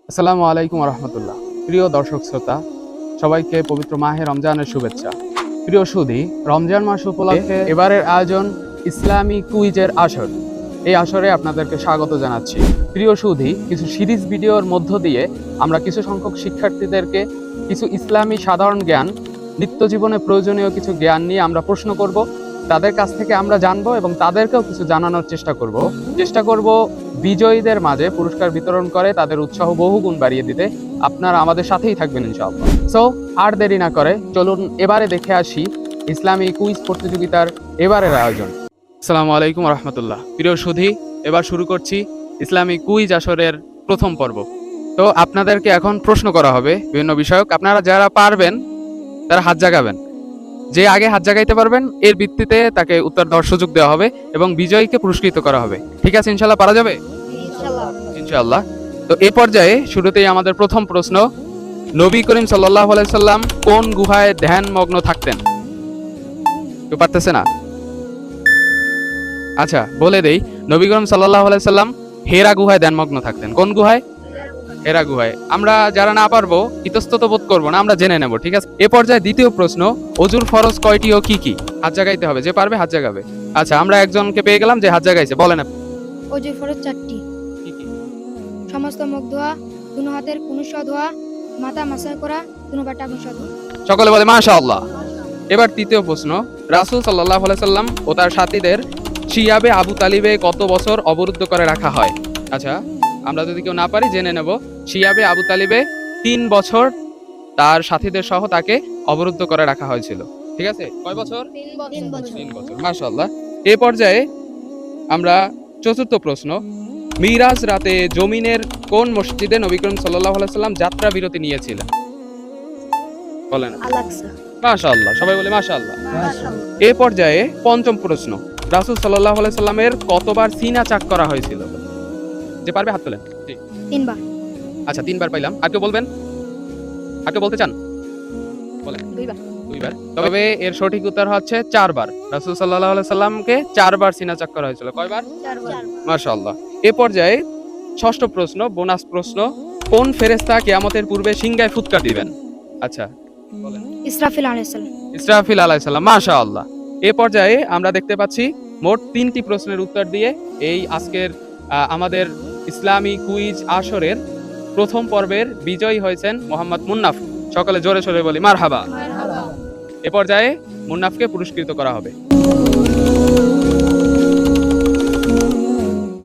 আসসালামু আলাইকুম রহমতুল্লাহ। প্রিয় দর্শক শ্রোতা, সবাইকে পবিত্র মাহে রমজানের শুভেচ্ছা। প্রিয় সুধী, রমজান মাস উপলক্ষে এবারের আয়োজন ইসলামী কুইজের আসর। এই আসরে আপনাদেরকে স্বাগত জানাচ্ছি। প্রিয় সুধী, কিছু সিরিজ ভিডিওর মধ্য দিয়ে আমরা কিছু সংখ্যক শিক্ষার্থীদেরকে কিছু ইসলামী সাধারণ জ্ঞান, নিত্যজীবনে প্রয়োজনীয় কিছু জ্ঞান নিয়ে আমরা প্রশ্ন করব। তাদের কাছ থেকে আমরা জানবো এবং তাদেরকেও কিছু জানানোর চেষ্টা করব বিজয়ীদের মাঝে পুরস্কার বিতরণ করে তাদের উৎসাহ বহুগুণ বাড়িয়ে দিতে। আপনারা আমাদের সাথেই থাকবেন ইনশাআল্লাহ। সো আর দেরি না করে চলুন এবারে দেখে আসি ইসলামী কুইজ প্রতিযোগিতার এবারের আয়োজন। আসসালামু আলাইকুম রহমতুল্লাহ। প্রিয় সুধী, এবার শুরু করছি ইসলামী কুইজ আসরের প্রথম পর্ব। তো আপনাদেরকে এখন প্রশ্ন করা হবে বিভিন্ন বিষয়ক। আপনারা যারা পারবেন তারা হাত জাগাবেন। যে আগে হাত জাগাইতে পারবেন এর ভিত্তিতে তাকে উত্তর দেওয়ার সুযোগ দেওয়া হবে এবং বিজয়ীকে পুরস্কৃত করা হবে। ঠিক আছে, ইনশাল্লাহ পারা যাবে? ইনশাআল্লাহ। তো এই পর্যায়ে শুরুতেই আমাদের প্রথম প্রশ্ন, নবী করিম সাল্লাল্লাহু আলাইহি সাল্লাম কোন গুহায় ধ্যান মগ্ন থাকতেন? কেউ পারতেছে না? আচ্ছা, বলে দেই, নবী করিম সাল্লাল্লাহু আলাইহি সাল্লাম হেরা গুহায় ধ্যান মগ্ন থাকতেন। কোন গুহায়? হেরা গুহায়। আমরা যারা না পারবো ইতস্তত বোধ করবো না, আমরা জেনে নেব। ঠিক আছে, এ পর্যায়ে দ্বিতীয় প্রশ্ন, অজুর ফরজ কয়টি ও কি কি? হাত জাগাইতে হবে, যে পারবে হাত জাগাবে। আচ্ছা, আমরা একজনকে পেয়ে গেলাম যে হাত জাগাইছে, বলেন আপনি। অজুর ফরজ 4টি। কি কি? সমস্ত মুখ ধোয়া, দুনো হাতের কুনুসা ধোয়া, মাথা মাসাজ করা, দুনো বাটা কুনুসা ধোয়া। সকলে বলে মাশাআল্লাহ। এবার তৃতীয় প্রশ্ন, রাসূল সাল্লাল্লাহু আলাইহি সাল্লাম ও তার সাথীদের শিয়াবে আবু তালিবে কত বছর অবরুদ্ধ করে রাখা হয়? আচ্ছা, আমরা যদি কেউ না পারি জেনে নেব। শিয়াবে আবু তালিবে 3 বছর তার সাথীদের সহ তাকে অবরুদ্ধ করে রাখা হয়েছিল। ঠিক আছে, কয় বছর? 3 বছর। 3 বছর। মাশাআল্লাহ। এই পর্যায়ে আমরা চতুর্থ প্রশ্ন, মিরাজ রাতে জমিনের কোন মসজিদে নবী করিম সাল্লাল্লাহু আলাইহি সাল্লাম যাত্রা বিরতি নিয়েছিলেন? বলেন। আলাক্সা। মাশাআল্লাহ, সবাই বলে মাশাআল্লাহ। এই পর্যায়ে পঞ্চম প্রশ্ন, রাসূল সাল্লাল্লাহু আলাইহি সাল্লামের কতবার সিনা চাক করা হয়েছিল? যে পারবে হাত তোলেন। জি, 3 বার। আচ্ছা, 3 বার পাইলাম। আর কেউ বলবেন? আর কেউ বলতে চান? বলেন। 2 বার। 2 বার। তবে এর সঠিক উত্তর হচ্ছে 4 বার। রাসূল সাল্লাল্লাহু আলাইহি সাল্লামকে 4 বার সিনা চাক করা হয়েছিল। কয়বার? 4 বার। মাশাআল্লাহ। এই পর্যায়ে ষষ্ঠ প্রশ্ন, বোনাস প্রশ্ন, কোন ফেরেশতা কিয়ামতের পূর্বে সিংহায় ফুৎকার দিবেন? আচ্ছা, বলেন। ইসরাফিল আলাইহিস সালাম। ইসরাফিল আলাইহিস সালাম। মাশাআল্লাহ। এই পর্যায়ে আমরা দেখতে পাচ্ছি মোট 3টি প্রশ্নের উত্তর দিয়ে এই আজকের আমাদের ইসলামী কুইজ আসরের প্রথম পর্বের বিজয়ী হয়েছেন মোহাম্মদ মুন্নাফ। সকলে জোরে সোরে বলি মারহাবা। এ পর্যায়ে মুন্নাফকে পুরস্কৃত করা হবে।